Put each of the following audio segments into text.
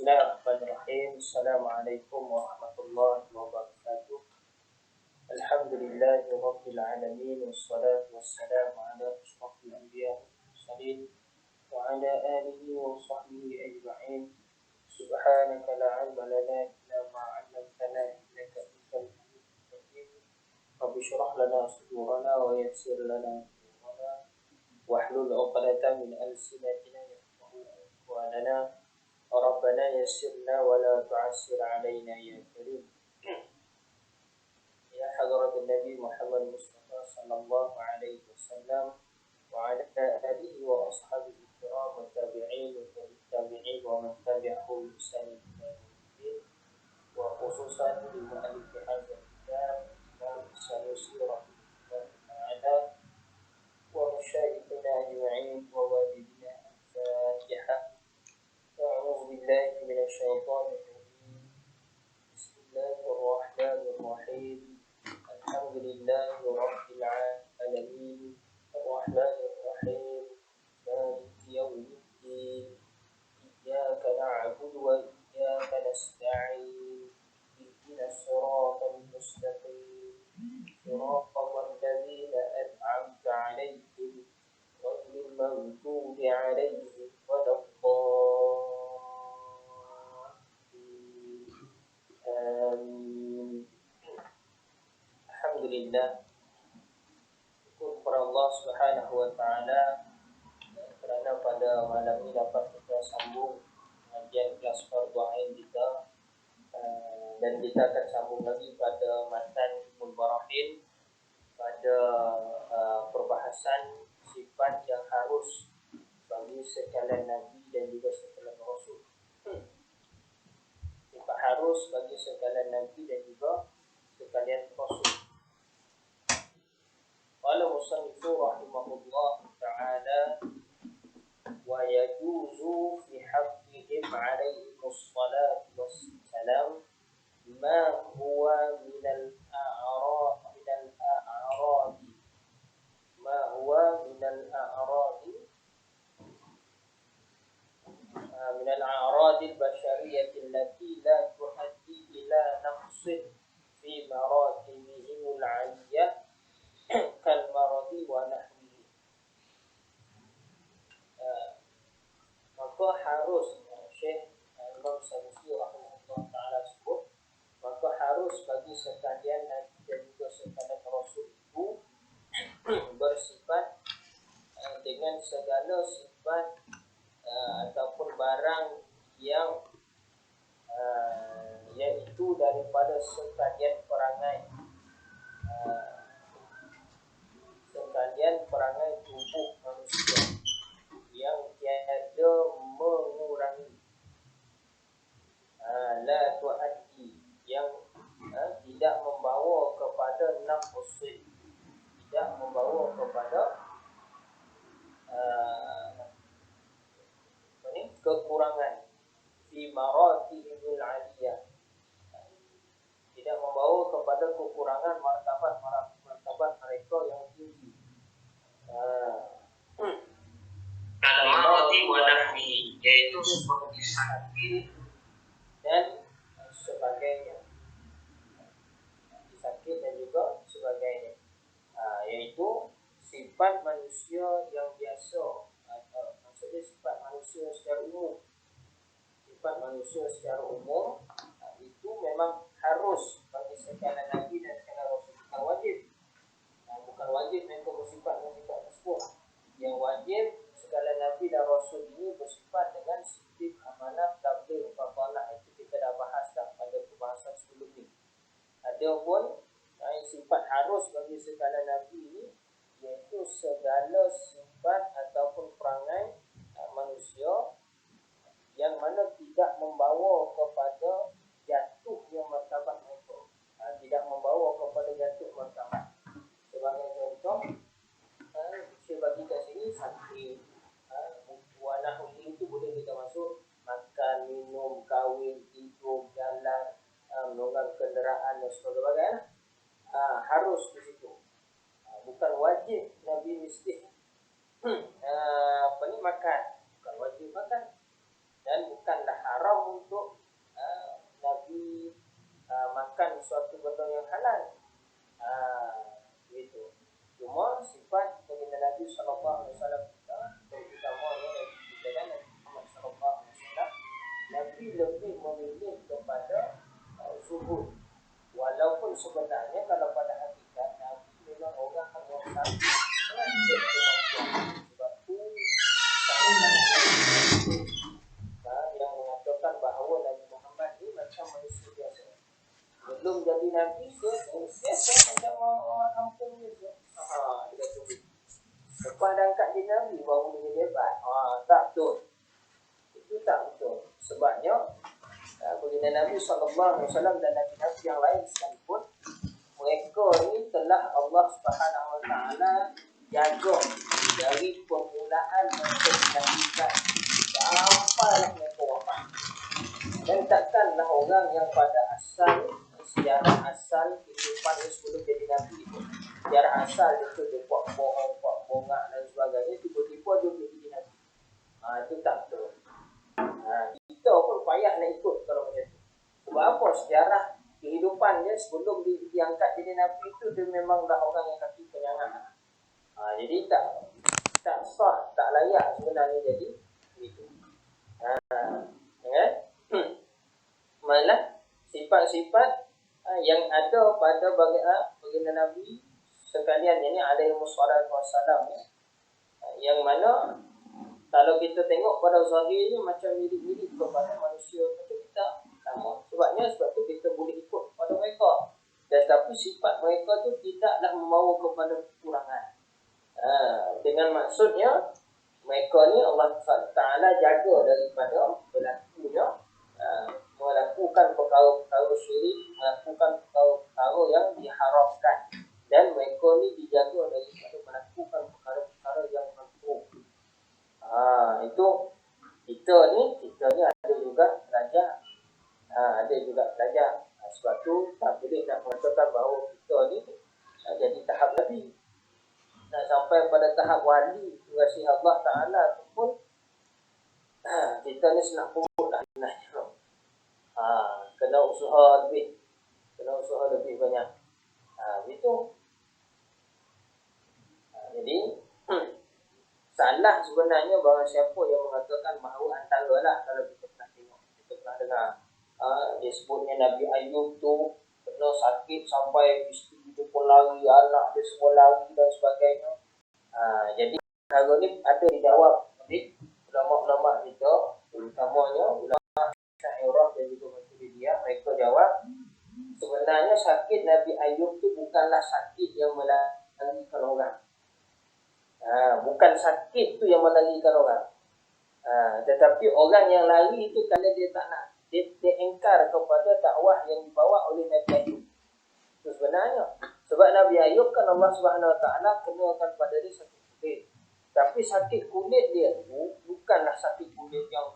Bismillahirrahmanirrahim. Assalamualaikum warahmatullahi wabarakatuh. Alhamdulillahi rabbil alamin, wassalatu wassalamu ala asyrafil anbiya'i wal mursalin wa ala alihi wa sahbihi ajma'in. Subhanaka la ilma lana illa ma 'allamtana innaka antal alimul hakim. Rabbi shrah lana sadrana wa yassir lana umurana wahlul 'uqdatam min alsinatina yafqahu qawlana. Rabbana yassirna wa la tu'assir alaina ya karim. Ya hadratin Nabi Muhammad Mustafa sallallahu alaihi wasallam wa ala alihi wa ashabihi kiram wa tabi'in wa tabi'in wa man tabi'ahum bi ihsan ila yaumil wa khususan li mu'allif hadzal kitab Imam Sanusi rahimahullah ta'ala wa masyayikhina ajma'in wa walidina al-Fatihah. أعوذ بالله من الشيطان الرجيم. بسم الله الرحمن الرحيم. الحمد لله رب العالمين الرحمن الرحيم مالك يوم الدين إياك نعبد وإياك نستعين اهدنا الصراط المستقيم صراط الذين أنعمت عليهم غير المغضوب عليهم ولا Amin. Alhamdulillah, syukur kepada Allah Subhanahu wa taala kerana pada malam ini dapat kita sambung pengajian kelas Fardhu Ain kita, dan kita akan sambung lagi pada matan Ibnu Barahin pada perbahasan sifat yang harus bagi sekalian Nabi dan juga sekalian Rasul. Sifat harus bagi sekalian Nabi dan juga sekalian Rasul. Qala musannifu rahimahullah ta'ala wa yajuzu fi haqqihim alaihimus salatu wassalam ma huwa minal a'radi ma huwa minal a'radi من الأعراض البشرية التي لا تؤدي إلى نقص في مراتبهم العالية كالمرض ونحوه. Maka harus Syekh Imam Sanusi rahimahullah ta'ala sebut, maka harus bagi sekalian Nabi dan juga sekalian Rasul itu bersifat dengan segala sifat ataupun barang yang iaitu daripada sekalian perangai tubuh manusia yang tiada mengurangi, la tuaddi, yang tidak membawa kepada naqs, tidak membawa kepada kekurangan fi maratibul aliyah, tidak membawa kepada kekurangan martabat mereka yang tinggi. Al-marati wa nahwihi, yaitu seperti sakit dan sebagainya, sakit dan juga sebagainya, yaitu sifat manusia yang biasa, maksudnya sifat manusia secara umum. Sifat manusia secara umum itu memang harus bagi sekalian Nabi dan sekalian Rasul, bukan wajib. Bukan wajib mereka bersifat dengan sifat tersebut. Yang wajib sekalian Nabi dan Rasul ini bersifat dengan sifat amanah, tabligh, fadalah. Itu kita dah bahas dah pada perbahasan sebelum ini. Adapun sifat harus bagi sekalian Nabi ini iaitu segala sifat ataupun perangai manusia yang mana tidak membawa kepada jatuhnya martabat mereka, tidak membawa kepada jatuh martabat. Sebagai contoh, saya bagi kat sini sakit, warna kuning itu boleh kita masuk makan, minum, kahwin, tidur, jalan, menunggang kenderaan dan sebagainya. Harus di situ. Bukan wajib Nabi mesti makan, bukan wajib makan. dan bukanlah haram untuk Nabi makan suatu benda yang halal. Gitu. Cuma sifat baginda Nabi sallallahu alaihi wasallam kita, terutamanya Nabi kita kan Nabi Muhammad sallallahu alaihi wasallam, Nabi lebih memilih kepada zuhud. Walaupun sebenarnya kalau pada hakikat Nabi memang orang yang sangat sebab tu yang mengatakan bahawa Nabi Muhammad ini macam manusia biasa. Belum jadi Nabi, dia biasa macam orang kampung biasa. Dia tunggu. Lepas dah angkat dia Nabi, baru dia hebat. Tak betul. Itu tak betul. Sebabnya baginda Nabi SAW dan Nabi-Nabi yang lain sekalipun, mereka ni telah Allah Subhanahu Wa Taala jaga dari permulaan mereka dilahirkan sampailah mereka wafat. Dan takkanlah orang yang pada asal sejarah asal kehidupan sebelum jadi Nabi itu, sejarah asal itu dia buat bohong, buat bongak dan sebagainya, tiba-tiba dia jadi Nabi. Itu tak betul. Kita pun payah nak ikut kalau macam tu. Sebab apa? Sejarah kehidupan dia sebelum diangkat jadi Nabi itu, dia memang dah orang yang kaki penyangat. Jadi tak sah, tak layak sebenarnya jadi begitu. Malah sifat-sifat yang ada pada baginda Nabi sekalian ini alaihi wassalam, yang mana kalau kita tengok pada zahirnya macam mirip-mirip kepada manusia macam kita sama. Sebab tu kita boleh ikut pada mereka. Tetapi sifat mereka tu tidaklah membawa kepada kekurangan. Dengan maksudnya mereka ni Allah Taala jaga daripada berlakunya melakukan perkara-perkara syirik, melakukan perkara-perkara yang diharamkan, dan mereka ni dijaga daripada melakukan perkara-perkara yang makruh. Itu kita ni ada juga derajat, ada juga derajat. Sebab tu tak boleh nak mengatakan bahawa kita ni jadi tahap Nabi, nak sampai pada tahap wali kasih Allah Ta'ala pun kita ni senak pukul lah sebenarnya. Kena usaha lebih banyak. Begitu. Jadi salah sebenarnya barang siapa yang mengatakan bahawa antara lah, kalau kita pernah tengok, kita pernah dengar dia sebutnya Nabi Ayub tu kena sakit sampai isteri dia pun lari, anak dia semua lari dan sebagainya. Jadi perkara ni ada dijawab oleh ulama-ulama kita, terutamanya ulama Syairah dan juga Maturidiyah. Mereka jawab sebenarnya sakit Nabi Ayub tu bukanlah sakit yang melarikan orang. Bukan sakit tu yang melarikan orang. Tetapi orang yang lari itu kerana dia tak nak, dia engkar kepada dakwah yang dibawa oleh Nabi Ayub. Itu sebenarnya. Sebab Nabi Ayub kan Allah Subhanahu Wa Taala kenakan pada dia sakit kulit. Tapi sakit kulit dia tu bukanlah sakit kulit yang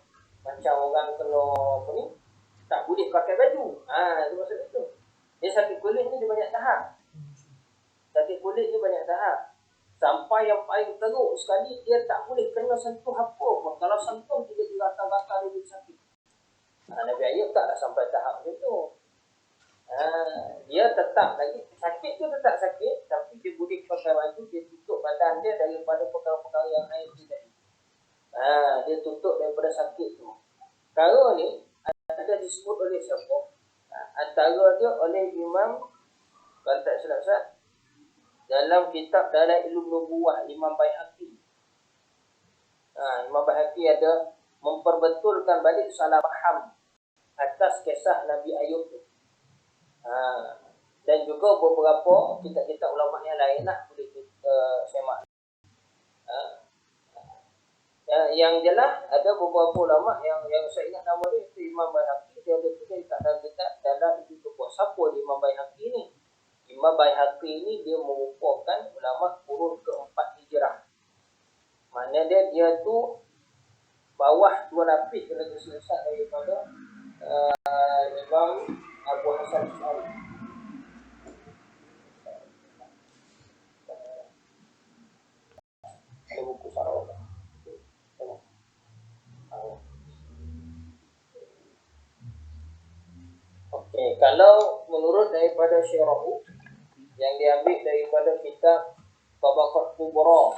macam orang kena apa ni, tak boleh pakai baju. Itu maksud itu. Dia sakit kulit ni dia banyak tahap. Sakit kulit dia banyak tahap. Sampai yang paling teruk sekali, dia tak boleh kena sentuh apa pun. Kalau sentuh, dia dibakar-bakar, dia sakit. Nabi Ayub taklah sampai tahap macam tu. Dia tetap lagi, sakit tu tetap sakit, tapi dia boleh pakai baju, dia tutup badan dia daripada perkara-perkara yang lain tadi. Dia tutup daripada sakit tu. Perkara ni ada disebut oleh siapa? Antara dia oleh Imam, kalau tak silap-silap, dalam kitab Dalam Ilmu Nubuwah, Imam Baihaqi. Imam Baihaqi ada memperbetulkan balik salah faham atas kisah Nabi Ayub tu. Dan juga beberapa kitab-kitab ulama yang lain lah boleh kita semak. Yang jelas ada beberapa ulama yang saya ingat nama dia itu Imam Baihaqi. Dia ada tulis dalam kitab Dalam Ilmu Nubuwah. Siapa dia Imam Baihaqi ni? Imam Baihaqi ni dia merupakan ulama kurun keempat Hijrah. Maknanya dia tu bawah dua lapis kalau selesai daripada Imam Abu Hasan Asy'ari. Ada buku Sarawak. Kalau menurut daripada Syirahu yang diambil daripada kitab Tabaqat Kubra,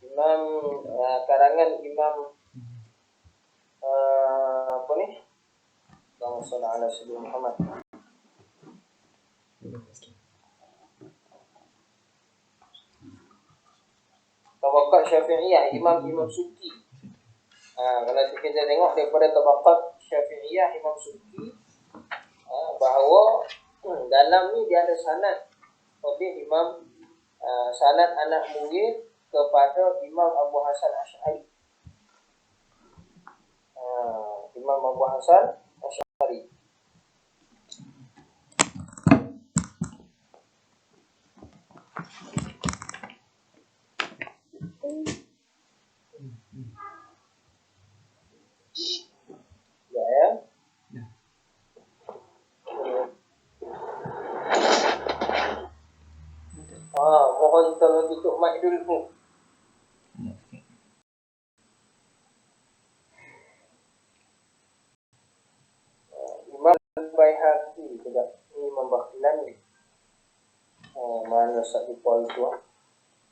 Imam karangan Imam apa ni? Allahumma shalli ala sayyidina Muhammad. Tabaqat Syafi'iyah, Imam Suki. Kalau kita tengok daripada Tabaqat Syafi'iyah Imam Suki, bahawa dalam ni dia ada sanad oleh Imam sanad anak murid kepada Imam Abu Hasan Asy'ari. Imam Abu Hasan Asy'ari. Ya. Mohon tolong tutup mic dulu. Imam Al-Baihaqi juga. Ini Imam Bakhtilan ni. Mana satu poin tu?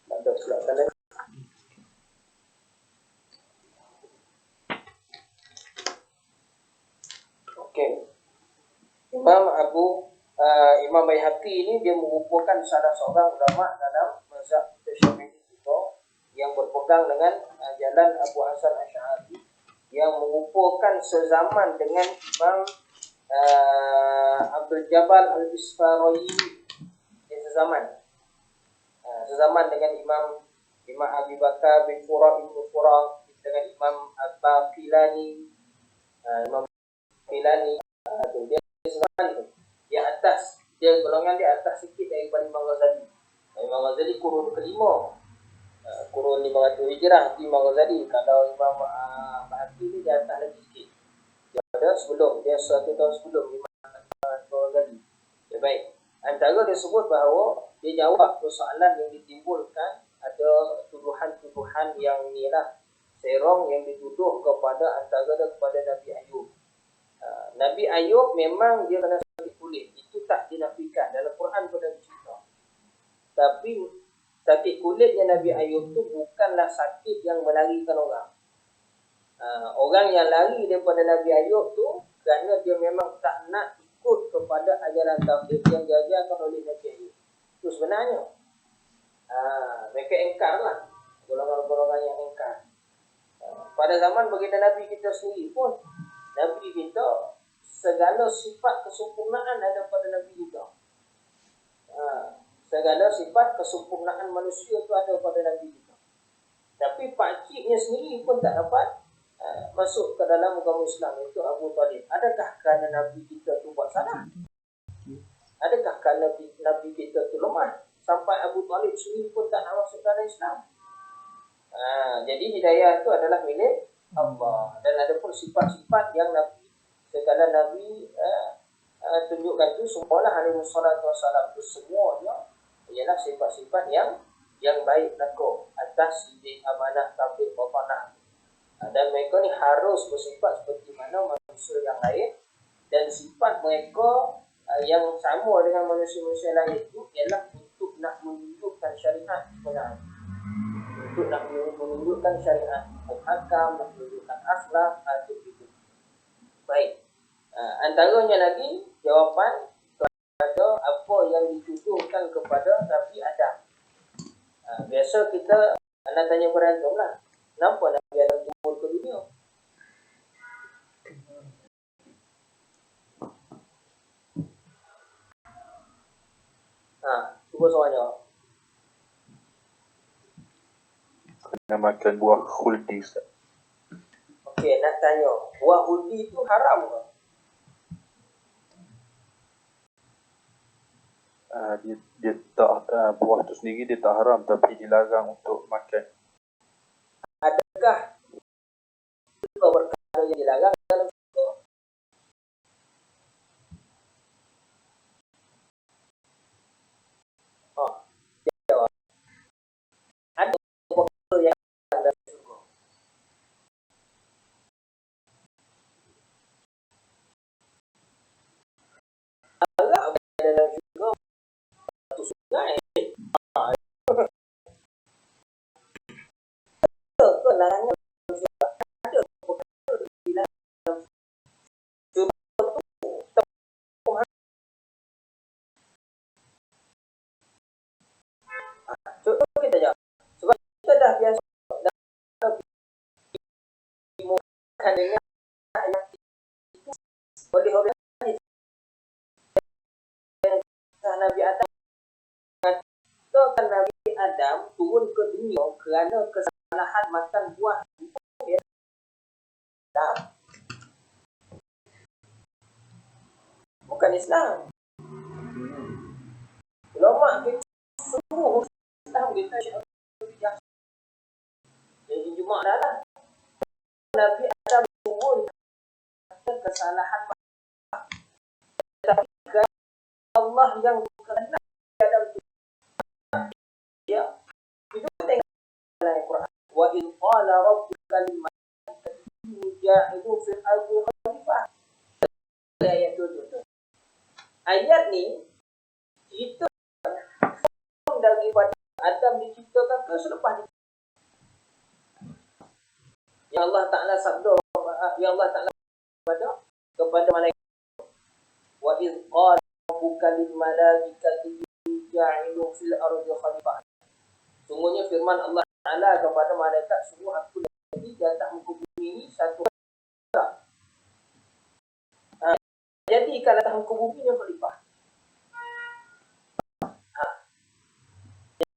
Ada silakan lagi. Okey. Imam Baihaqi ini dia merupakan salah seorang ulama dalam mazhab Syafi'i itu yang berpegang dengan jalan Abu Hasan Asy'ari, yang merupakan sezaman dengan Imam Abdul Jabal Al-Isfaraini. Dia sezaman dengan Imam Abi Bakar bin Fura bin Fura, dengan Imam Al-Baqilani. Imam Baqilani dia sezaman tu. Dia atas, dia golongan dia atas sikit daripada Imam Ghazali. Imam Ghazali kurun kelima, kurun 500 Hijrah Imam Ghazali. Kalau Imam Bahati ni dia atas lagi sikit. Dia ada sebelum, dia 1 tahun sebelum Imam Ghazali. Ya, baik. Antara dia sebut bahawa dia jawab persoalan yang ditimbulkan, ada tuduhan-tuduhan yang ni lah, serong yang dituduh kepada antara dia kepada Nabi Ayub. Nabi Ayub memang dia kena sakit kulit, itu tak dinafikan, dalam Quran pun ada cerita. Tapi sakit kulitnya Nabi Ayub tu bukanlah sakit yang melarikan orang. Orang yang lari daripada Nabi Ayub tu kerana dia memang tak nak ikut kepada ajaran tauhid yang diajarkan oleh Nabi Ayub. Itu sebenarnya. Mereka engkar lah, golongan-golongan yang engkar. Pada zaman baginda Nabi kita sendiri pun, Nabi kita segala sifat kesempurnaan ada pada Nabi kita. Segala sifat kesempurnaan manusia itu ada pada Nabi kita. Tapi pakciknya sendiri pun tak dapat masuk ke dalam agama Islam, iaitu Abu Talib. Adakah kerana Nabi kita tu buat salah? Adakah kerana Nabi kita tu lemah sampai Abu Talib sendiri pun tak nak masuk ke dalam Islam? Jadi hidayah itu adalah milik Allah. Dan ada pun sifat-sifat yang Nabi, segala Nabi tunjukkan itu, semualah alaihi salatu wassalam itu semuanya ialah sifat-sifat yang baik laku atas sisi amanah, tabligh, wafanah. Dan mereka ni harus bersifat seperti mana manusia yang lain, dan sifat mereka yang sama dengan manusia-manusia lain itu ialah untuk nak menunjukkan syariat sebenarnya, untuk nak menunjukkan syariat al-hakam, nak menunjukkan akhlak atau itu. Baik. Antaranya lagi jawapan kepada apa yang dituduhkan kepada Nabi Adam. Biasa kita nak tanya berantem lah, kenapa Nabi Adam turun ke dunia? Cuba soal jawab. Kena makan buah khuldi, Ustaz. Okey, nak tanya, buah khuldi tu haram ke? Dia tak, buah tu sendiri dia tak haram, tapi dilarang untuk makan. Adakah perkara yang dilarang dalam syurga? Jawab. Ada perkara yang dilarang dalam syurga? larangan ada perkara di dalam contoh kita jawab. Sebab kita dah biasa dimulakan dengan ayat itu oleh orang Nabi Adam. Kan Nabi Adam turun ke dunia kerana kesalahan makan buah ya. Bukan Islam. Ulama kita suruh Islam kita jadi Jumaat dah lah. Nabi Adam turun kesalahan tapi Allah yang berkenan Adam ya itu tengok dalam Quran wa in qala rabbuka lil malaikati inni ja'ilu fil ardi khalifah. Ayat itu ayat ni cerita daripada Adam diciptakan ke selepas yang Allah Ta'ala sabda yang Allah Ta'ala kepada malaikat wa iz qala rabbuka lil malaikati ja'ilu fil ardi khalifah. Sungguhnya firman Allah Ta'ala kepada malaikat, sungguh aku jadi di atas muka bumi ini satu jadi kalau atas muka bumi ni khalifah.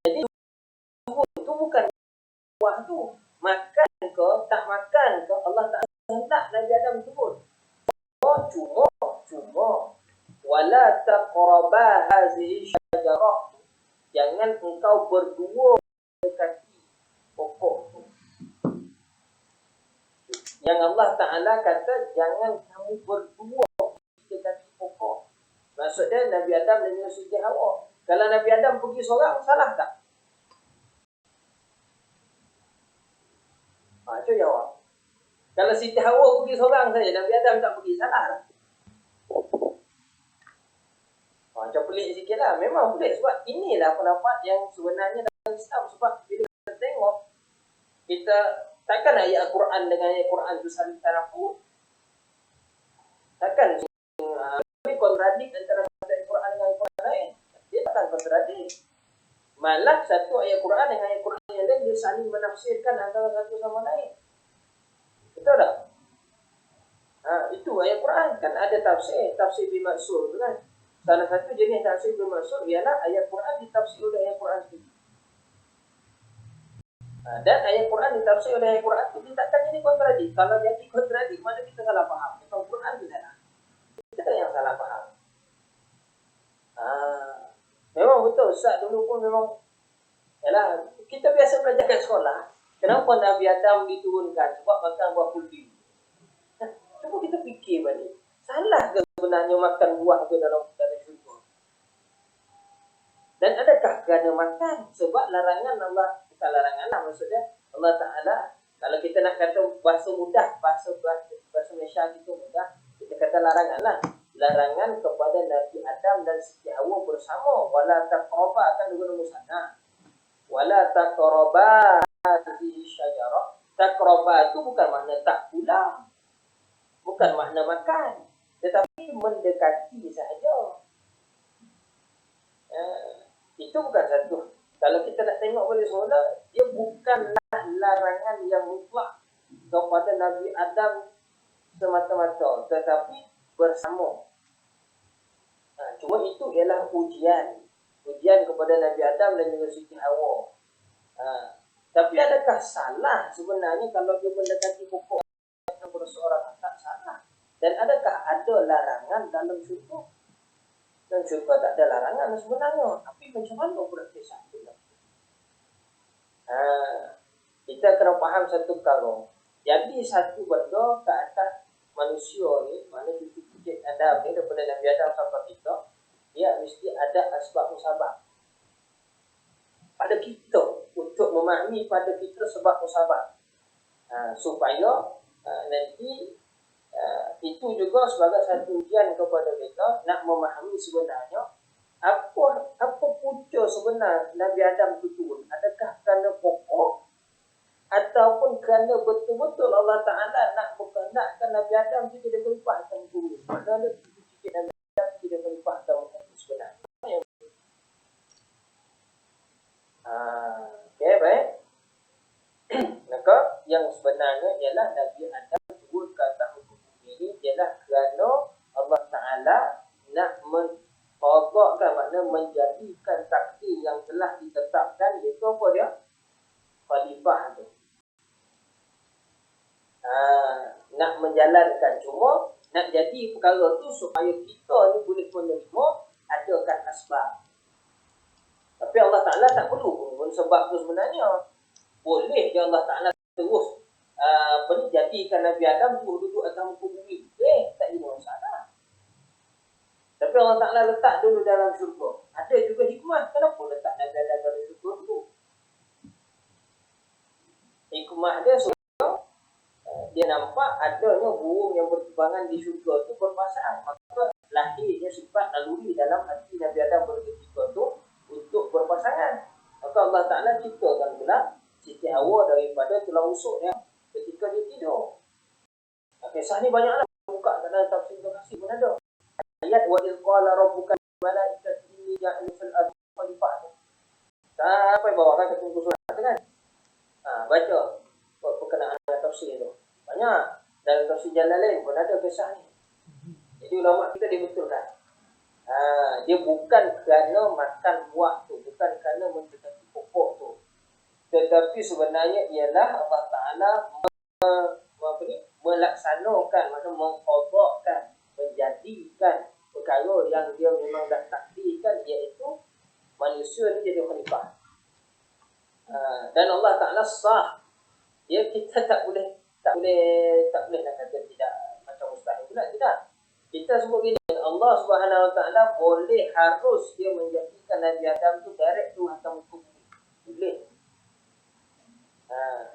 Jadi itu bukan buah tu makan ke tak makan ke Allah tak hendak Nabi Adam turun. Cuma wala taqraba hazihi syajarah, jangan engkau berdua dekati pokok tu. Yang Allah Ta'ala kata jangan kamu berdua dekati pokok. Maksudnya Nabi Adam dan Siti Hawa. Kalau Nabi Adam pergi seorang, salah tak? Itu jawab. Kalau Siti Hawa pergi seorang saja, Nabi Adam tak pergi, salah tak? Macam pelik sikit lah. Memang pelik sebab inilah pendapat yang sebenarnya dalam Islam. Sebab bila kita tengok, kita takkan ayat Al-Quran dengan ayat Al-Quran itu saling tarafut. Takkan kontradik antara ayat Al-Quran dengan ayat Al-Quran lain. Dia takkan kontradik. Malah satu ayat Al-Quran dengan ayat Al-Quran yang lain dia saling menafsirkan antara satu sama lain. Betul tak? Itu ayat Al-Quran kan ada tafsir bimaksud tu kan. Salah satu jenis tafsir bermaksud ialah ayat Quran ditafsir oleh ayat Quran sendiri. Dan ayat Quran ditafsir oleh ayat Quran itu dia takkan jadi kontradik. Kalau jadi kontradik, mana kita salah faham. Kalau Quran itu salah. Kita yang salah faham. Memang betul. Ustaz dulu pun memang yalah, kita biasa belajar kat sekolah. Kenapa Nabi Adam diturunkan? Sebab makan buah kuldi. Cuba kita fikir balik. Salah ke sebenarnya makan buah tu dalam syurga? Dan adakah kerana makan? Sebab larangan Allah, bukan larangan lah maksudnya Allah Ta'ala, kalau kita nak kata bahasa mudah, bahasa Malaysia kita mudah, kita kata larangan lah. Larangan kepada Nabi Adam dan Siti Hawa bersama. Wala taqraba, kan dua nombor sana. Wala taqraba hadhihi syajarah. Taqraba itu bukan makna tak pula, bukan makna makan, tetapi mendekati sahaja. Itu bukan satu. Kalau kita nak tengok balik semula, dia bukanlah larangan yang mutlak kepada Nabi Adam semata-mata, tetapi bersama. Cuma itu ialah ujian kepada Nabi Adam dan juga Siti Hawa. Tapi adakah salah sebenarnya kalau dia mendekati pokok kepada seorang? Tak salah. Dan adakah ada larangan dalam syurga? Dan syurga tak ada larangan sebenarnya. Tapi macam mana pula kisah itu? Kita kena faham satu perkara. Jadi satu benda ke atas manusia ni, mana cucu-cucu Adam ni daripada Nabi Adam sampai kita, dia mesti ada asbab musabab pada kita, untuk memahami pada kita sebab musabab, supaya nanti itu juga sebagai satu ujian kepada kita nak memahami sebenarnya apa punca sebenar Nabi Adam itu turun. Adakah kerana pokok ataupun kerana betul-betul Allah Ta'ala nak berkehendakkan Nabi Adam itu jadi khalifah atas bumi. Maknanya cicit Nabi Adam jadi khalifah atas bumi sebenarnya. Okey, baik. Maka yang sebenarnya ialah Nabi Adam turun ke atas muka bumi ini ialah kerana Allah Ta'ala nak menqadhakan, maknanya menjadikan takdir yang telah ditetapkan, iaitu apa dia? Khalifah tu. Nak menjalankan, cuma nak jadi perkara tu supaya kita ni boleh menerima, adakan asbab. Tapi Allah Ta'ala tak perlu pun sebab tu sebenarnya. Boleh je Allah Ta'ala terus jadikan Nabi Adam duduk atas muka bumi. Tak ada masalah. Tapi Allah Ta'ala letak dulu dalam syurga. Ada juga hikmah. Kenapa letak Nabi Adam dalam syurga dulu? Hikmah dia supaya dia nampak adanya burung yang berterbangan di syurga tu berpasang. Maka lahirnya sifat naluri dalam hati Nabi Adam berketika tu untuk berpasangan. Maka Allah Ta'ala ciptakan pula Siti Hawa daripada tulang rusuk dia ketika dia tidur. Kisah ni banyaklah buka dalam tafsir Al-Qasir pun ada. Ayat wa iz qala rabbuka lil malaikati inni ja'ilun fil ardi khalifah. Sampai bawah kan tunggu surat kan. Baca berkenaan dengan tafsir tu. Banyak dalam tafsir Jalalain pun ada kisah ni. Jadi ulama kita dibetulkan. Dia bukan kerana makan buah tu, bukan kerana mendekati pokok tu, tetapi sebenarnya ialah Allah Ta'ala melaksanakan, maksudnya mengqadhakan, menjadikan perkara yang dia memang dah takdirkan, iaitu manusia ni jadi khalifah. Dan Allah Ta'ala sah. Kita tak boleh nak kata tidak, macam mustahil pula, tidak. Kita sebut gini, Allah Subhanahu Wa Ta'ala boleh, harus dia menjadikan Nabi Adam tu direct tu atas muka bumi. Boleh.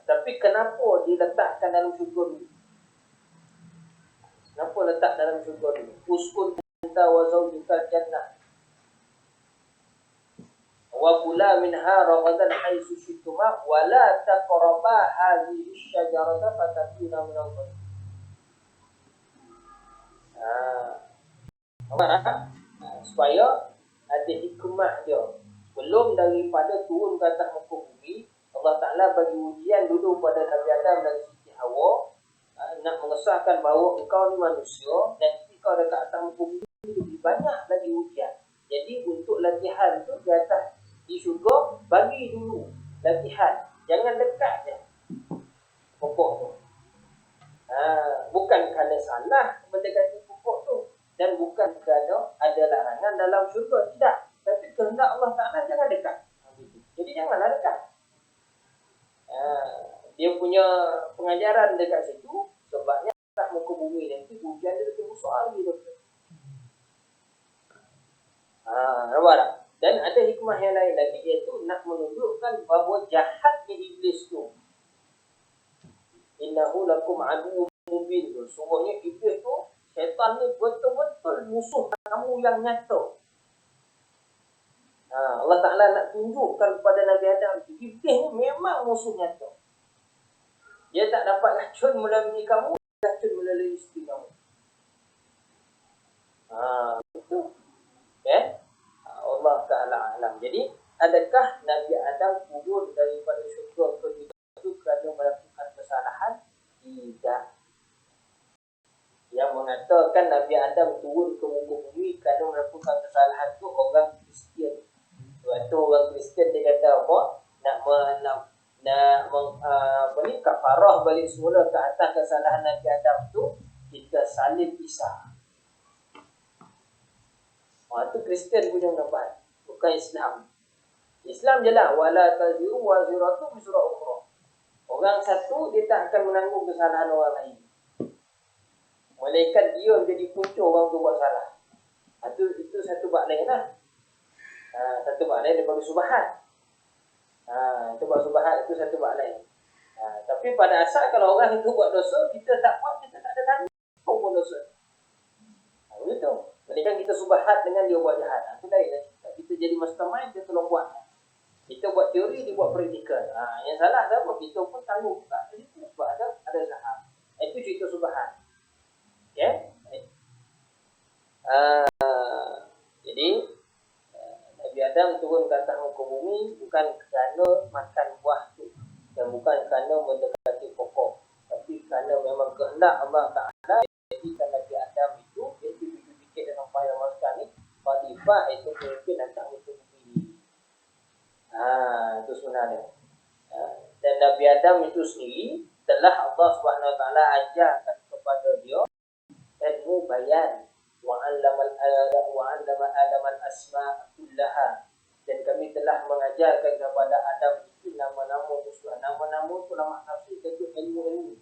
Tapi kenapa diletakkan dalam syurga dulu? Kenapa letak dalam syurga dulu? Uskun anta wa zawjukal jannah wa kula minha ragadan haitsu syi'tuma wa la taqraba hadhihi asy-syajarata fatakuna minal zalimin. Supaya ada hikmah dia. Belum daripada turun ke atas muka bumi, Allah Ta'ala bagi ujian dulu pada Nabi Adam dan Siti Hawa, nak mengesahkan bahawa engkau ni manusia, dan kau dekat atas muka bumi lebih banyak lagi ujian. Jadi untuk latihan tu di atas di syurga, bagi dulu latihan. Jangan dekat je pokok tu. Bukan kerana salah mendekati pokok tu, dan bukan kerana ada larangan dalam syurga, tidak. Tapi kehendak Allah Ta'ala jangan dekat. Jadi janganlah dekat. Dia punya pengajaran dekat situ, sebabnya atas muka bumi nanti hujan dia lebih besar lagi tu. Nampak tak? Dan ada hikmah yang lain lagi, iaitu nak menunjukkan bahawa jahatnya iblis tu. Innahu lakum aduwwun mubin. Sungguhnya iblis tu, syaitan ni betul-betul musuh kamu yang nyata. Allah Ta'ala nak tunjukkan kepada Nabi Adam, iblis ni memang musuh nyata. Dia tak dapat racun melalui kamu, racun melalui isteri kamu. Itu. Okay? Allah Ta'ala alam. Jadi, adakah Nabi Adam turun daripada syurga ke itu kerana melakukan kesalahan? Tidak. Yang mengatakan Nabi Adam turun ke muka bumi kerana melakukan kesalahan tu orang Kristian. Sebab tu orang Kristian dia kata apa? Nak kafarah balik semula ke atas kesalahan Nabi Adam tu, kita salib Isa. Itu Kristian punya pendapat, bukan Islam. Islam je lah, wala taziru waziratu wisra ukhra. Orang satu dia tak akan menanggung kesalahan orang lain. Malaikat dia menjadi punca orang tu buat salah. Itu satu bab lain lah. Satu bab lain daripada subahat. Itu bab subahat, itu satu bab lain. Tapi pada asal kalau orang itu buat dosa, kita tak buat, kita tak ada tanggung pun dosa. Begitu. Jadi kan kita subahat dengan dia buat jahat. Itu lain. Kita jadi mastermind, dia tolong buat. Kita buat teori, dia buat praktikal. Yang salah siapa? Kita pun tangguh tak jadi sebab ada saham. Itu cerita Subhan. Ya. Jadi Nabi Adam turun ke atas muka bumi bukan kerana makan buah tu dan bukan kerana mendekati pokok, tapi kerana memang kehendak Allah Ta'ala. Jadikan Nabi Adam itu, iaitu fikir dan sampai zaman sekarang ni, khalifah itu pemimpin atas muka bumi. Itu sebenarnya. Dan Nabi Adam itu sendiri telah Allah Subhanahu Wa Ta'ala ajarkan kepada dia ilmu bayan. Wa'allama Adam al-asma' kullaha, dan kami telah mengajarkan kepada Adam itu nama-nama itu. Nama-nama itu lama nafsi itu ilmu-ilmu.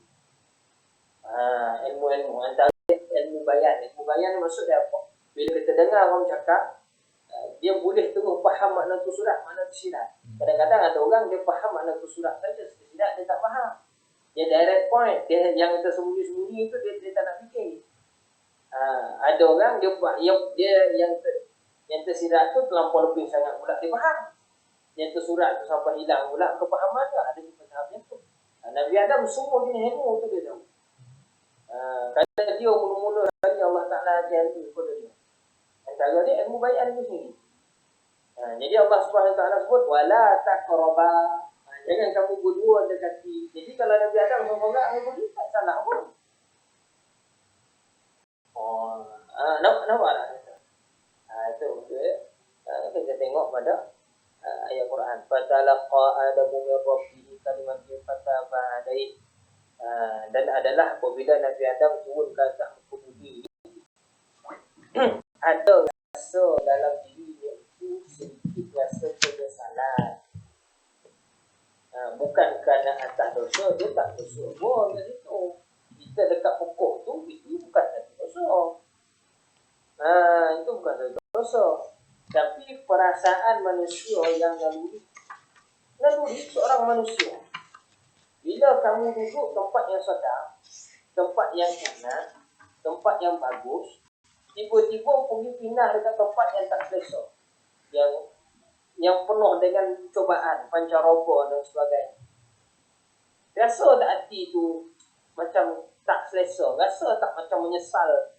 Ilmu-ilmu antara ilmu bayan. Ilmu bayan maksud dia apa? Bila kita dengar orang cakap, dia boleh terus faham makna tu surat, makna tu sirat. Kadang-kadang ada orang dia faham makna tu surat saja, sirat dia tak faham. Dia direct point, dia yang kita sembunyi-sembunyi itu dia tak nak fikir. Ada orang dia yang tersirat tu terlampau lebih sangat pula dia faham. Yang tersurat tu sampai hilang pula kefahaman dia. Ada juga tahap yang tu. Nabi Adam semua jenis ilmu tu dia tahu. Kata dia mula-mula sekali Allah Ta'ala ajar tu kepada dia. Antara dia ilmu bayan itu sendiri. Jadi Allah Subhanahu Ta'ala sebut wala taqraba. Jangan kamu berdua dekati. Jadi kalau Nabi Adam sama orang berdua tak salah pun. Nampak tak? Itu betul. Kita tengok pada ayat Quran. Fatalaqa Adamu min Rabbih kalimatin fataba alaihi. Dan adalah apabila Nabi Adam turun ke atas muka bumi, ada rasa dalam dirinya itu sedikit rasa penyesalan. Bukan kerana atas dosa, dia tak dosa pun kat situ. Kita dekat pokok tu, itu bukan satu dosa. Itu bukan satu dosa. Tapi perasaan manusia yang naluri seorang manusia. Bila kamu duduk tempat yang sedap, tempat yang enak, tempat yang bagus, tiba-tiba pergi pindah dekat tempat yang tak selesa, yang penuh dengan cubaan, pancaroba dan sebagainya. Rasa tak hati tu macam tak selesa, rasa tak macam menyesal.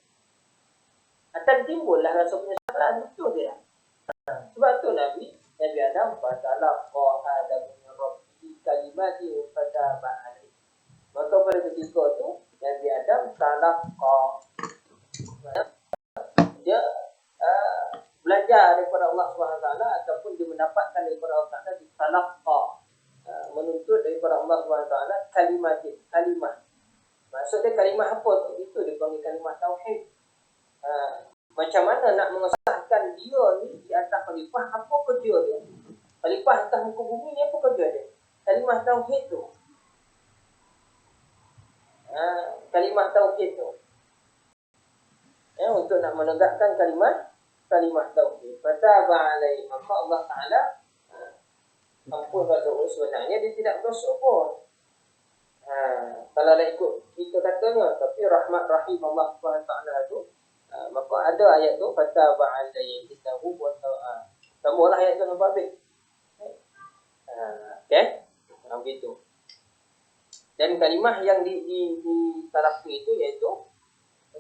Akan timbullah rasa penyesalan, betul dia. Sebab tu Nabi Adam fatalaqa Adamu min Rabbih kalimatin fataba alaihi. Maka pada ketika tu Nabi Adam talaqa, dia belajar daripada Allah SWT ataupun dia mendapatkan daripada Allah SWT, talaqa, menuntut daripada Allah SWT kalimah. Maksud dia kalimah apa tu? Itu dipanggil kalimah tauhid. Macam mana nak mengesahkan dia ni di atas khalifah, apa kerja dia? Khalifah atas muka bumi ni apa kerja dia? Kalimah tauhid tu. Kalimah tauhid tu. Untuk nak menegakkan kalimah tauhid. Fataba alaihi, maka Allah Ta'ala ampun dosa. Sebenarnya dia tidak berdosa pun. Kalau nak ikut kita katanya, tapi rahmat rahim Allah SWT tu, maka ada ayat tu fataba alaihi innahu wa ta'ala. Sambunglah ayat tu sampai habis. Okey? Begitu. Dan kalimah yang ditalaqi itu iaitu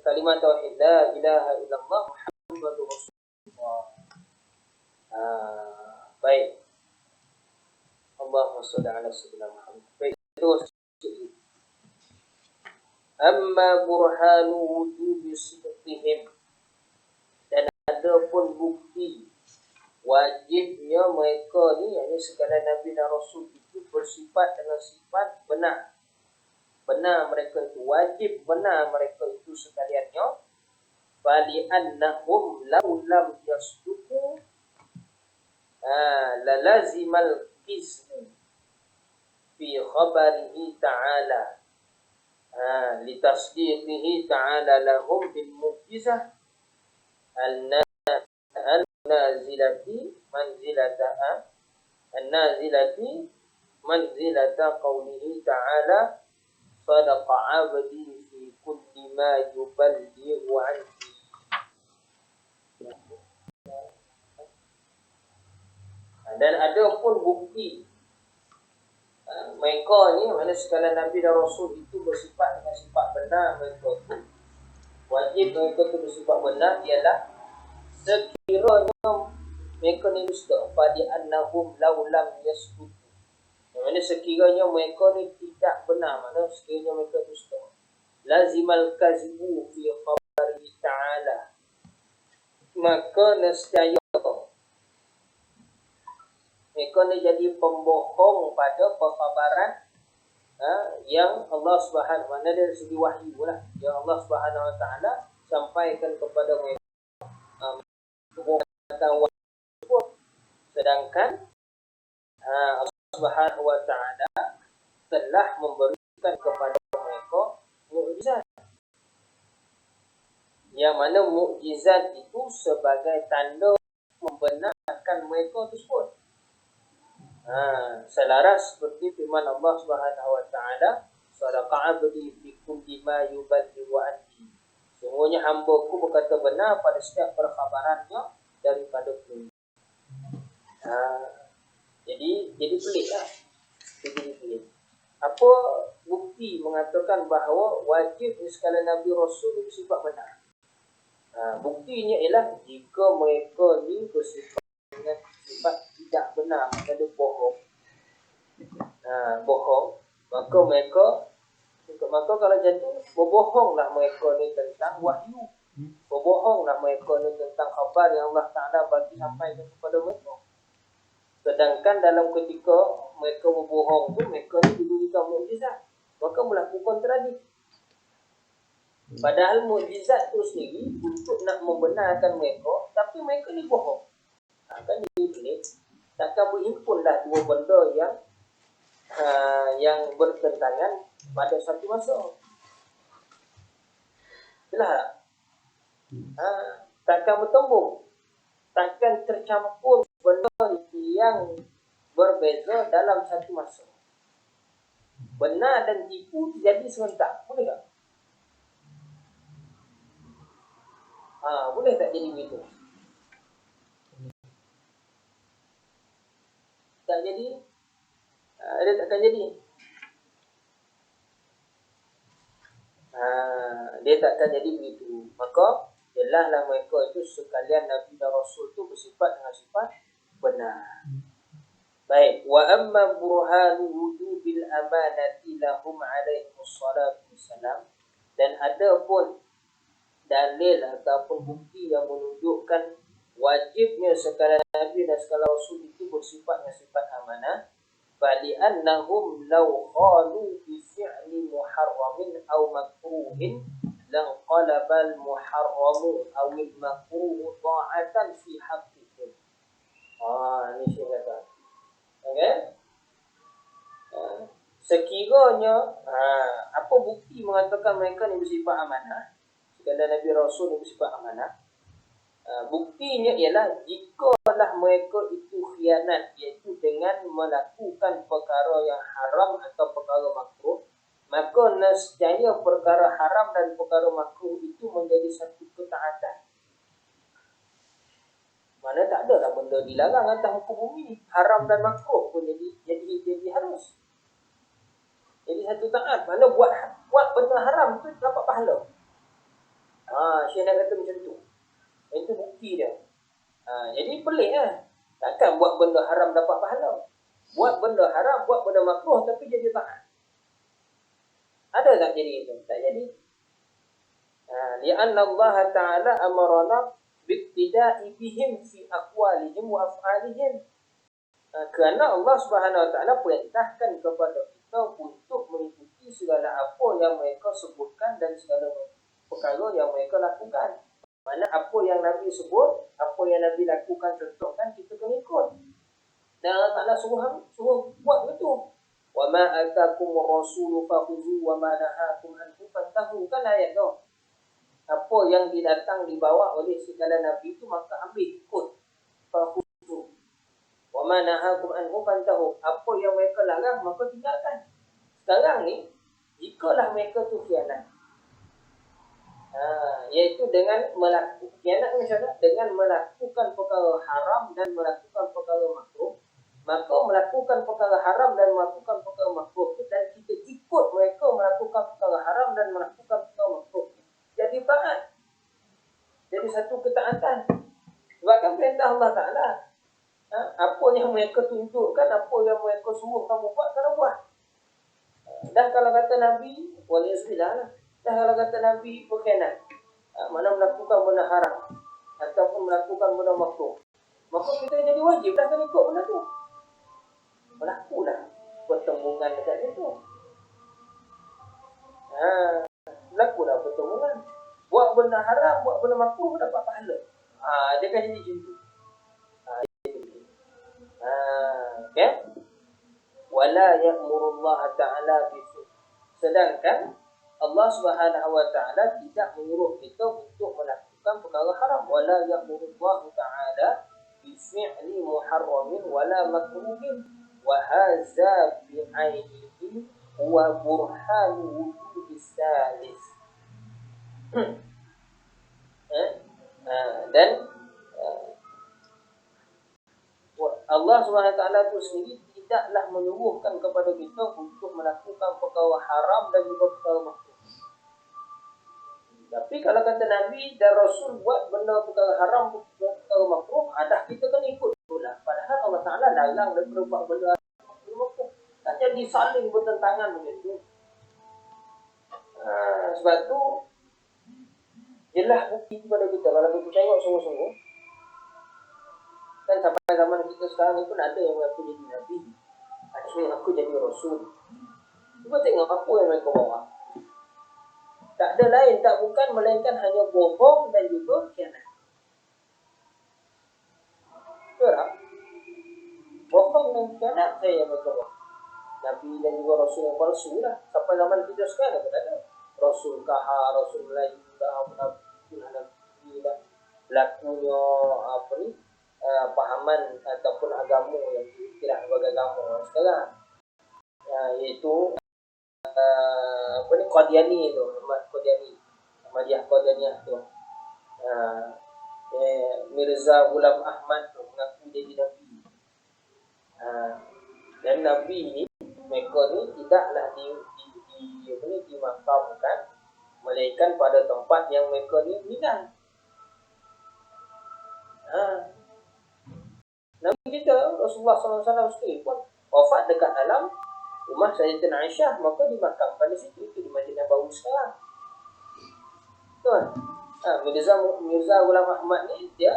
kalimah tauhid la ilaha illallah Muhammadur Rasulullah. Baik. Allahumma shalli ala sayyidina Muhammad. Baik, terus. Amma burhanu wujubi sidqihim, dan ada pun bukti wajibnya mereka ni, yakni segala Nabi dan Rasul itu bersifat dengan sifat benar. Benar mereka itu, wajib benar mereka itu sekaliannya. Fali'annahum law lam yasduqu lalazimal qismu fi khabarihi ta'ala litasdiqihi ta'ala lahum bil mu'jizah an-nazilati manzilata qawlihi ta'ala sadaqa 'abdi fi kulli ma yuballighu 'anni. Dan ada pun bukti mereka ni, mana sekalian Nabi dan Rasul itu bersifat dengan sifat benar, mereka tu wajib mereka tu bersifat benar ialah sekiranya mereka ni dusta, fadi annahum law lam yasbutu, mana sekiranya mereka ni tidak benar, mana sekiranya mereka dusta, lazimal kazibu fi khabari ta'ala, maka nescaya mereka ni jadi pembohong pada perkhabaran yang Allah Subhanahu wa taala, dari segi wahyu lah, yang Allah Subhanahu wa taala sampaikan kepada mereka sedangkan Allah Subhanahu wa taala telah memberikan kepada mereka mukjizat, yang mana mukjizat itu sebagai tanda membenarkan mereka tersebut. Selaras seperti firman Allah Subhanahu wa taala, sadaqa 'abdi fi kulli ma yuballighu anni, sungguhnya hamba-Ku berkata benar pada setiap perkhabarannya daripada-Ku. Jadi pelik lah. Jadi pelik. Apa bukti mengatakan bahawa wajib sekalian Nabi Rasul itu bersifat benar? Buktinya ialah jika mereka ni bersifat dengan sifat tidak benar, maka dia bohong. Bohong, maka kalau jatuh, berbohonglah mereka ni tentang wahyu, berbohonglah mereka ni tentang khabar yang Allah Ta'ala bagi sampaikan kepada mereka. Sedangkan dalam ketika mereka berbohong tu, mereka ni diberikan mukjizat, maka berlaku kontradiksi. Padahal mukjizat tu sendiri untuk nak membenarkan mereka, tapi mereka ni bohong. Kan ini takkan berhimpunlah dua benda yang bertentangan pada satu masa. Itulah takkan bertembung, takkan tercampur benda yang berbeza dalam satu masa. Benar dan tipu terjadi serentak, boleh tak? Boleh tak jadi begitu? Tak jadi, dia takkan jadi. Dia takkan jadi begitu. Maka jelaslah mereka itu sekalian Nabi dan Rasul itu bersifat dengan sifat benar. Baik, wa amma burhanu wujubil amanati lahum alaihi wassalatu wassalam, dan ada pun dalil ataupun bukti yang menunjukkan wajibnya sekalian Nabi dan sekalian Rasul itu bersifat dengan sifat amanah. Bali annahum law khalu bi fi'li muharramin aw makruhin lan qalabal muharramu aw al makruh ta'atan fi haqqihim. Ini saya kata. Okey? Sekiranya apa bukti mengatakan mereka ni bersifat amanah, sekalian Nabi Rasul ni bersifat amanah? Buktinya ialah jikalah mereka itu khianat, iaitu dengan melakukan perkara yang haram atau perkara makruh, maka nescaya perkara haram dan perkara makruh itu menjadi satu ketaatan. Mana tak ada lah benda dilarang atas muka bumi, haram dan makruh pun jadi harus. Jadi satu taat. Mana buat benda haram tu dapat pahala. Syekh nak kata macam tu. Itu bukti dia. Jadi pelik lah. Takkan buat benda haram dapat pahala. Buat benda haram, buat benda makruh tapi jadi taat. Ada tak jadi itu? Tak jadi. Li'anna Allah Ta'ala amarana biqtida'i bihim fi aqwalihim wa af'alihim. Kerana Allah Subhanahu Wa Ta'ala perintahkan kepada kita untuk mengikuti segala apa yang mereka sebutkan dan segala perkara yang mereka lakukan. Mana apa yang Nabi sebut, apa yang Nabi lakukan, contohkan, kita kena ikut. Dan Allah Ta'ala suruh buat betul. Wa ma atakumur rasulu fakhuzu wa ma nahakum anhu fantahu. Kan ayat tu. Apa yang dibawa oleh segala Nabi itu, maka ambil, ikut. Fakhuzu. Wa ma nahakum anhu fantahu. Apa yang mereka larang, maka tinggalkan. Sekarang ni, jikalah mereka tu khianat, iaitu dengan melakukan khianat, dengan melakukan perkara haram dan melakukan perkara makruh, maka melakukan perkara haram dan melakukan perkara makruh, dan kita ikut mereka melakukan perkara haram dan melakukan perkara makruh, jadi taat, jadi satu ketaatan. Sebab kan perintah Allah Ta'ala, apa yang mereka tunjukkan, apa yang mereka suruh kamu buat, kamu buat. Dah kalau kata Nabi, waliyazbillah lah, dah kalau kata Nabi berkhianat, mana melakukan benda haram ataupun melakukan benda makruh, maka kita jadi wajib dah kena ikut benda tu. Berlakulah pertemuan dekat situ. Berlakulah pertemuan. Buat benda haram, buat benda makruh, dapat pahala. Dia kan jadi macam tu. Okay? Wala ya'murullah ta'ala bisu. Sedangkan Allah Subhanahu wa ta'ala tidak menyuruh kita untuk melakukan perkara haram. Wala ya'murullah ta'ala bifi'li muharramin wala makruhin. Wa hadza bi'ainihi huwa burhanu wujudis salis. Dan Allah SWT itu sendiri tidaklah menyuruhkan kepada kita untuk melakukan perkara haram dan juga perkara makruh. Tapi kalau kata Nabi dan Rasul buat benda perkara haram, perkara makruh, dah kita kena ikut pula. Padahal Allah Ta'ala larang daripada buat benda makruh. Tak jadi saling bertentangan begitu. Sebab tu ialah bukti kepada kita. Kalau kita tengok sungguh-sungguh, kan sampai zaman kita sekarang ni pun ada yang mengaku jadi Nabi, ada yang mengaku jadi Rasul. Cuba tengok apa yang mereka bawa. Tak ada lain, tak bukan melainkan hanya bohong dan juga khianat. Betul tak? Bohong dan khianat saya yang mereka bawa. Nabi dan juga Rasul yang palsu lah. Sampai zaman kita sekarang pun ada Rasul Kaha, Rasul Melayu Kaha, Nabi lah. Berlakunya pahaman ataupun agama yang tidak sebagai agama sekarang, iaitu Qadiani tu, Ahmadiyah Qadianiyah tu, Mirza Ghulam Ahmad tu mengaku jadi Nabi. Dan Nabi ni, mereka ni tidaklah dimakamkan, melainkan pada tempat yang mereka ni meninggal. Nabi kita Rasulullah SAW sendiri pun wafat dekat dalam rumah Sayyidatina Aisyah, maka dimakamkan di situ, itu di Masjid Nabawi sekarang. Betul? Mirza Ghulam Ahmad ni dia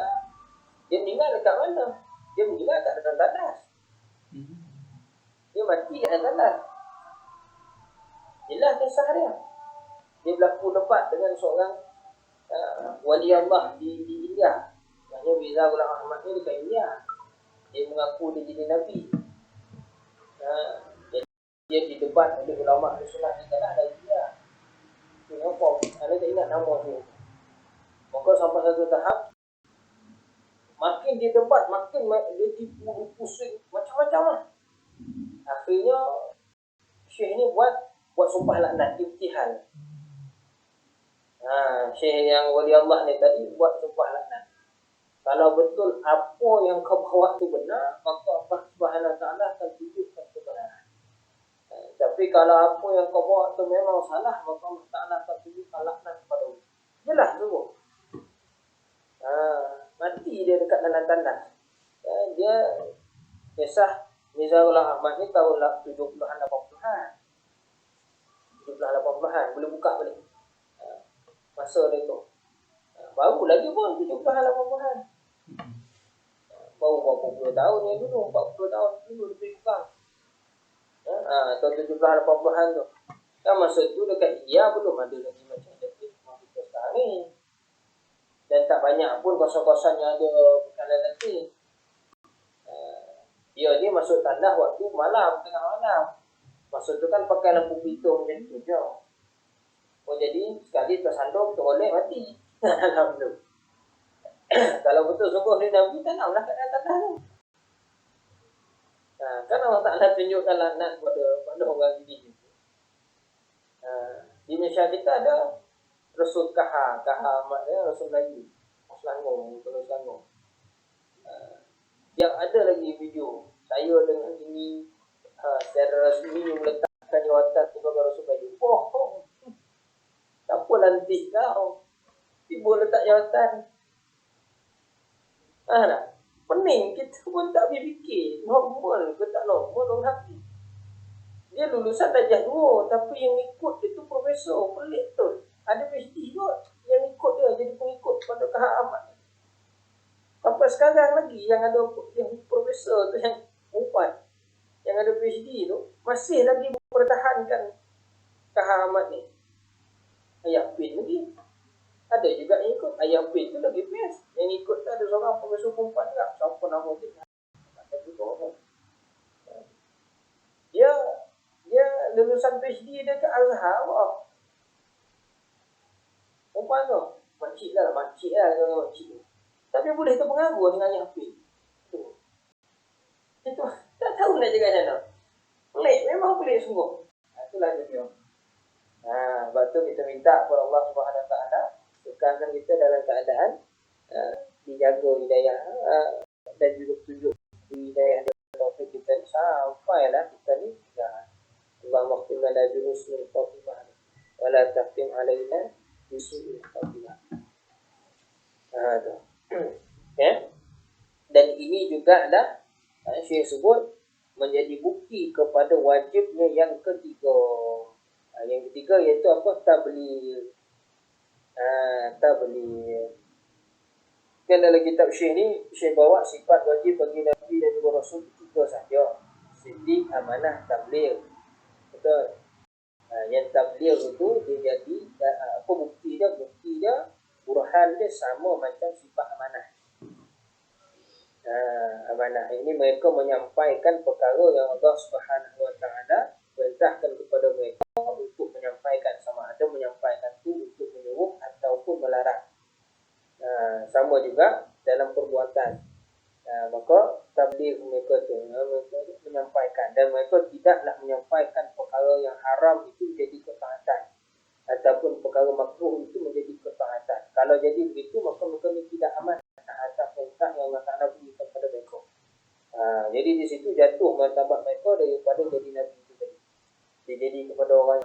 meninggal dekat mana? Dia meninggal kat dalam tandas. Dia mati kat dalam tandas. Inilah kisah dia. Dia berlaku debat dengan seorang wali Allah di India. Maksudnya Mirza Ghulam Ahmad ni dekat India. Dia mengaku dia jadi Nabi. Dia didebat oleh ulama Rasulullah di tanah dari dia. Kenapa? Anda tak ingat nama dia. Maka sampai satu tahap, makin dia debat, makin dia pusing macam-macam lah. Akhirnya Syekh ni buat sumpah laknat, ibtihal. Syekh yang wali Allah ni tadi buat sumpah laknat. Kalau betul apa yang kau bawa tu benar, maka Allah Subhanahu Wa Taala akan tunjukkan kebenaran. Tapi kalau apa yang kau bawa tu memang salah, maka Allah Taala akan tunjukkan laknat kepadamu. Jelas tu. Mati dia dekat dalam tandas. Dia kisah Mirza Ghulam Ahmad ni tahun 70-an 80-an. 70-an 80-an boleh buka balik. Masa dia tu. Baru lagi pun 70-an 80-an. Baru berapa puluh tahun ni dulu, 40 tahun dulu lebih kurang. Tahun 70-an 80-an tu. Kan masa tu dekat India belum ada lagi macam kita sekarang ni. Dan tak banyak pun kawasan-kawasan yang ada bekalan lagi. Dia masuk tandas waktu malam, tengah malam. Masa tu kan pakai lampu pitung macam tu je. Jadi sekali tersandung, teroleh, mati. Alhamdulillah. Kalau betul sungguh ni Nabi, tanamlah kat dalam tandas tu. Kan Allah Ta'ala tunjukkan laknat pada orang ini. Di Malaysia kita ada Rasul Kaha maknanya Rasul Melayu, Selangor. Yang ada lagi video saya dengan ini secara rasmi meletakkan jawatan sebagai Rasul Bayu. Bohong. Siapa lantik kau? Tiba letak jawatan. Nah, pening kita pun tak fikir. Normal ke tak normal orang hati. Dia lulusan darjah 2, tapi yang ikut dia tu profesor. Pelik tu. Ada PhD kot. Yang ikut dia jadi pengikut pada Kahar Ahmad. Sampai sekarang lagi yang ada yang profesor tu, yang umpan, yang ada PhD tu, masih lagi mempertahankan Kahar Ahmad ni. Ayah Pin lagi. Ada juga yang ikut. Ayah Pin tu lagi best. Yang ikut tu ada seorang profesor umpan juga. Siapa nama dia? Dia lulusan PhD dia ke Azhar. Umpan tu. Makcik lah makcik. Tapi boleh terpengaruh dengan Ayah Pin. Itu tak tahu nak cakap macam mana. Pelik, memang pelik sungguh. Itulah dia. Sebab tu kita minta kepada Allah Subhanahu Wa Taala tekankan kita dalam keadaan dijaga hidayah dan juga tunjuk hidayah dan taufik kita sampailah kita ni Allahumma khtim lana bi husnil khatimah wa la tahtim alaina bi su'il khatimah. Ya. Dan ini juga adalah Syekh sebut menjadi bukti kepada wajibnya yang ketiga. Yang ketiga iaitu apa? Tabligh. Tabligh. Kan dalam kitab Syekh ni, Syekh bawa sifat wajib bagi Nabi dan juga Rasul tiga sahaja. Siddiq, amanah, tabligh. Betul. Yang tabligh itu dia jadi apa bukti dia? Bukti dia, burhan dia sama macam sifat amanah. Amanah ini mereka menyampaikan perkara yang Allah Subhanahu Wa Taala perintahkan kepada mereka untuk menyampaikan, sama ada menyampaikan itu untuk menyuruh ataupun melarang. Sama juga dalam perbuatan. Maka tabligh mereka itu mereka menyampaikan, dan mereka tidaklah menyampaikan perkara yang haram itu menjadi ketaatan ataupun perkara makruh itu menjadi ketaatan. Kalau jadi begitu maka mereka tidak aman atas perintah yang Allah Taala berikan kepada mereka. Jadi di situ jatuh martabat mereka daripada jadi nabi itu tadi. Dia jadi kepada orang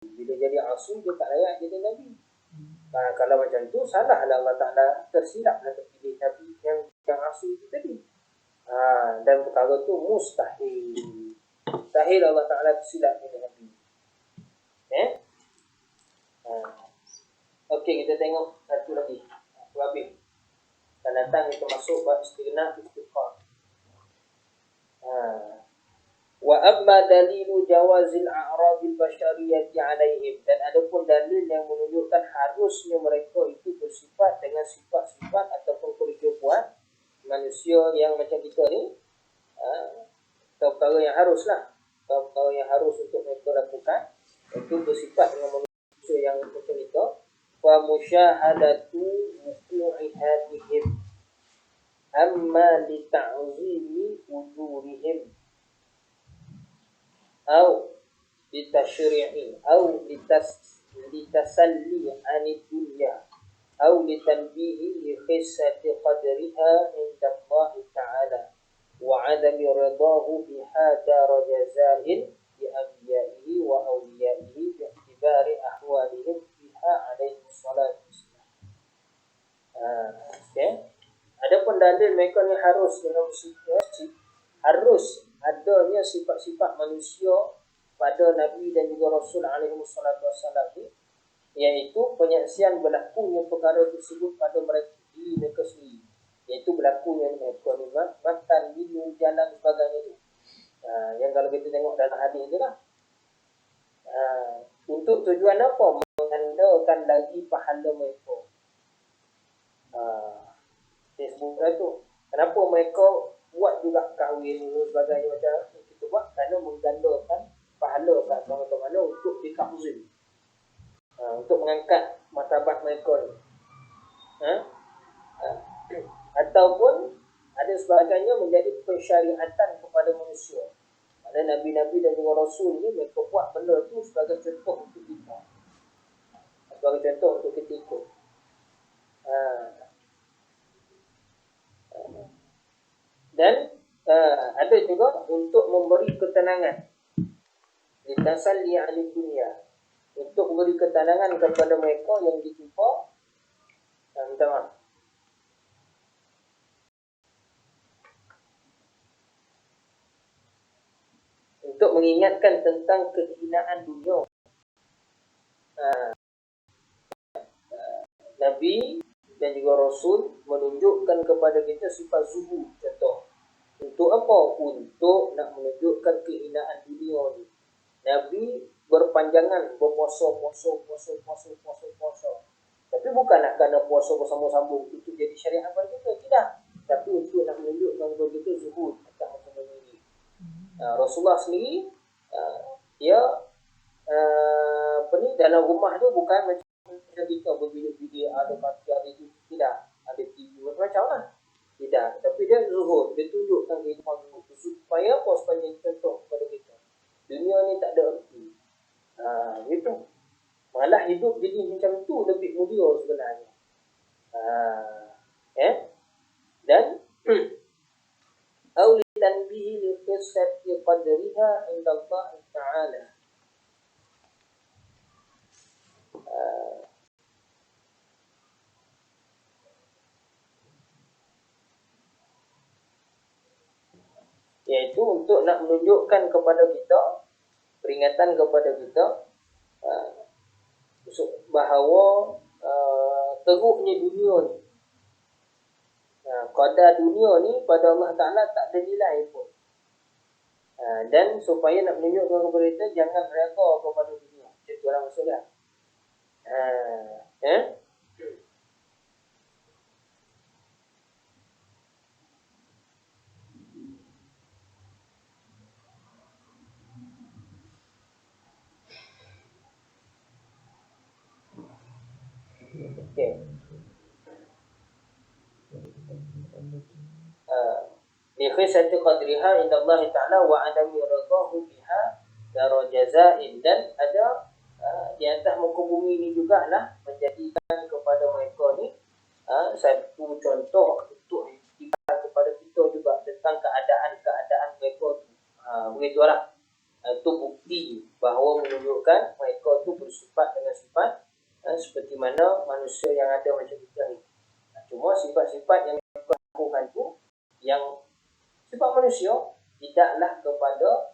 bila jadi asyik dia tak layak jadi nabi. Kalau macam tu salahlah Allah Taala, tersilaplah terpilih nabi yang asyik itu tadi. Dan perkara tu mustahil. Mustahil Allah Taala tersilap pilih nabi. Okey, kita tengok satu lagi. Habis. Dan datang kita masuk bab istighna istiqam. Wa amma dalilu jawazil a'rabil basyariyati alaihim, dan adapun dalil yang menunjukkan harusnya mereka itu bersifat dengan sifat-sifat ataupun perbuatan manusia yang macam kita ni, perkara yang haruslah, perkara yang harus untuk mereka lakukan itu bersifat dengan manusia yang macam itu. Wa musyahadatu wuqu'i hadihim amma li ta'zimi ujurihim au li tashri'i au li tasalli 'anid dunya au li tanbihi li khissati qadriha 'inda Allah ta'ala wa 'adami ridahu bi hadar jazahin bi anbiya'ihi wa awliya'ihi bi i'tibari ahwalihim fiha 'alaihi salatu wassalam. Adapun dalil mereka ni harus dengan harus adanya sifat-sifat manusia pada Nabi dan juga Rasul alaihi wassalatu wassalam ni, iaitu penyaksian berlakunya perkara tersebut pada mereka sendiri, iaitu berlakunya mereka ni makan, minum, jalan sebagainya tu. Yang kalau kita tengok dalam hadis tu lah, untuk tujuan apa? Menandakan lagi pahala mereka. Sebutlah tu. Kenapa mereka buat juga kahwin dan sebagainya macam kita buat? Kerana menggandakan pahala kat mana-mana untuk dikahwin. Untuk mengangkat martabat mereka ni. Ataupun ada sebagainya menjadi pensyariatan kepada manusia. Kerana Nabi-Nabi dan juga Rasul ni mereka buat benda tu sebagai contoh untuk kita. Sebagai contoh untuk kita ikut. Dan ada juga untuk memberi ketenangan. Litasalli 'ala dunia, untuk memberi ketenangan kepada mereka yang ditimpa minta maaf. Untuk mengingatkan tentang kehinaan dunia. Nabi dan juga Rasul menunjukkan kepada kita sifat zuhud. Contoh, untuk apa? Untuk nak menunjukkan kehinaan dunia ni. Nabi berpanjangan berpuasa. Tapi bukan nak kena puasa bersambung-sambung itu jadi syariat bagi kita, tidak. Tapi untuk nak menunjukkan kepada kita zuhud tak macam ini. Rasulullah sendiri dia dalam rumah tu bukan macam kita berbilik-bilik ada kaki ada itu, tidak, ada TV macam-macam lah, tidak. Tapi dia zuhud, dia tunjukkan kehidupan zuhud supaya apa? Supaya jadi contoh kepada kita, dunia ni tak ada erti. Gitu. Malah hidup jadi macam tu lebih mulia sebenarnya. Dan أو لتنبيه لقصة قدرها عند الله تعالى. Iaitu untuk nak menunjukkan kepada kita, peringatan kepada kita bahawa teruknya dunia ni, qadar dunia ni pada Allah Ta'ala tak ada nilai pun. Dan supaya nak menunjukkan kepada kita jangan reka kepada dunia. Itu orang maksud dia. Okay. Likhisati qadriha inda Allah Ta'ala wa adami radahu biha dara jazain. Dan ada di atas muka bumi ini juga lah menjadikan kepada mereka ni satu contoh untuk kita kepada kita juga tentang keadaan mereka tu. Begitulah. Itu bukti bahawa menunjukkan mereka tu bersifat dengan sifat seperti mana manusia yang ada macam kita ni. Cuma sifat-sifat yang mereka lakukan tu yang sifat manusia tidaklah kepada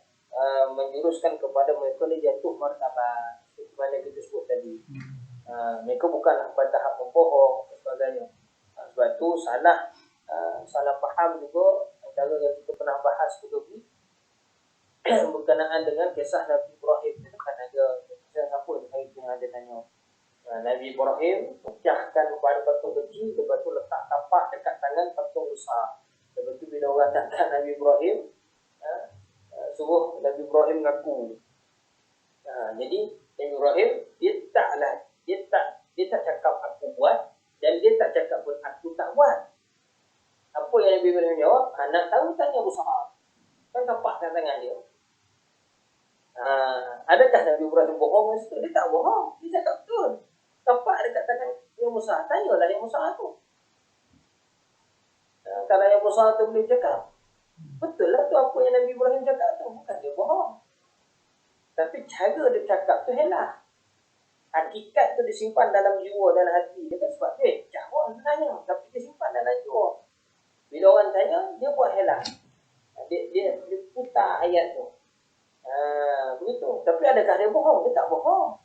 menjuruskan kepada mereka ni jatuh martabat seperti mana kita sebut tadi. Mereka bukan pada tahap membohong dan sebagainya. Sebab tu salah faham juga antara yang kita pernah bahas dulu ni berkenaan dengan kisah Nabi Ibrahim. Kan ada kisah siapa yang ada tanya. Nabi Ibrahim pecahkan kepada patung kecil, lepas tu letak tapak dekat tangan patung besar. Lepas tu bila orang datang Nabi Ibrahim, suruh Nabi Ibrahim ngaku. Jadi Nabi Ibrahim dia tak cakap aku buat, dan dia tak cakap pun aku tak buat. Apa yang Nabi Ibrahim jawab? Nak tahu tanya besar. Kan tapak kat tangan dia. Adakah Nabi Ibrahim bohong masa tu? Dia tak bohong. Dia cakap betul. Tapak dekat tangan yang Musa. Tanyalah yang Musa tu. Kalau yang Musa tu boleh cakap, betul lah tu apa yang Nabi Ibrahim cakap tu. Bukan dia bohong. Tapi cara dia cakap tu helah. Hakikat tu disimpan dalam jiwa dan hati. Dia kan sebab dia jawab sebenarnya. Tapi dia simpan dalam jiwa. Bila orang tanya, dia buat helah. Dia putar ayat tu. Begitu. Tapi adakah dia bohong? Dia tak bohong.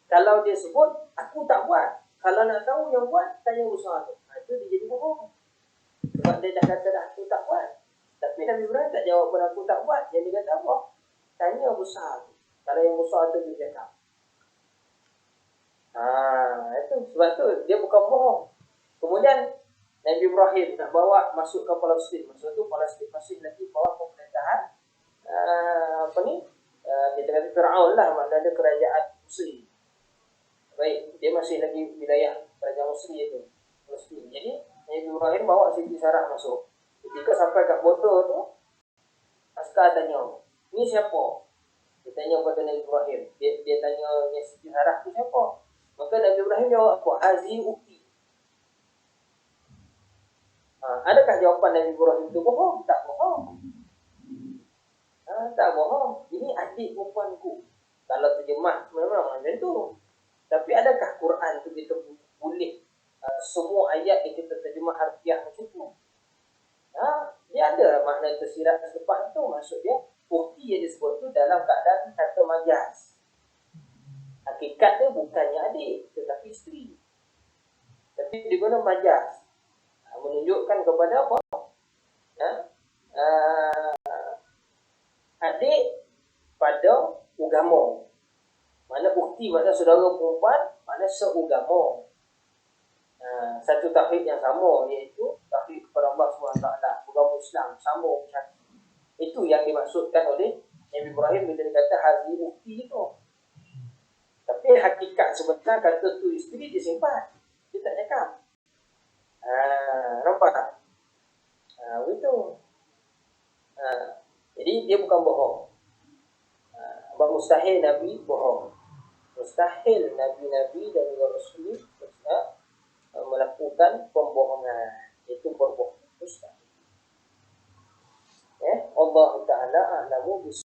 Kalau dia sebut, aku tak buat. Kalau nak tahu yang buat, tanya Musa tu. Itu dia jadi bohong. Sebab dia dah kata dah aku tak buat. Tapi Nabi Ibrahim tak jawab pun aku tak buat. Yang dia kata apa? Tanya Musa tu. Kalau yang Musa tu dia cakap. Itu. Sebab tu dia bukan bohong. Kemudian Nabi Ibrahim nak bawa masuk ke Palestin. Masa tu Palestin masih lagi bawah pemerintahan kita kata Fir'aun lah, maknanya kerajaan Mesir. Baik, dia masih lagi wilayah kerajaan Mesir itu, Palestin. Jadi Nabi Ibrahim bawa Siti Sarah masuk. Ketika sampai kat border tu, askar tanya, ni siapa? Dia tanya kepada Nabi Ibrahim. Dia tanya Siti Sarah tu siapa? Maka Nabi Ibrahim jawab apa? Hazi ukti. Adakah jawapan Nabi Ibrahim itu bohong? Tak bohong. Tak bohong, ini adik perempuanku. Kalau terjemah memang macam tu. Tapi adakah Quran tu kita boleh semua ayat yang kita terjemah harfiah macam tu? Dia ada makna tersirat selepas tu. Maksud dia, bukti yang disebut tu dalam keadaan kata majas. Hakikat dia bukannya adik, tetapi isteri. Tapi dia guna majas. Menunjukkan kepada apa? Adik pada agama. Mana bukti mana saudara perempuan, mana seagama. Satu tauhid yang sama, iaitu tauhid kepada Allah SWT, agama Islam, sama macam itu yang dimaksudkan oleh Nabi Ibrahim bila dia kata hazi bukti itu. Tapi hakikat sebenarnya kata tu isteri dia simpan, dia tak cakap. Nampak tak? Begitu. Jadi dia bukan bohong. Mustahil Nabi bohong. Mustahil Nabi-Nabi dan juga Rasul melakukan pembohongan. Itu berbohong. Mustahil. Allah Ta'ala a'lamu bis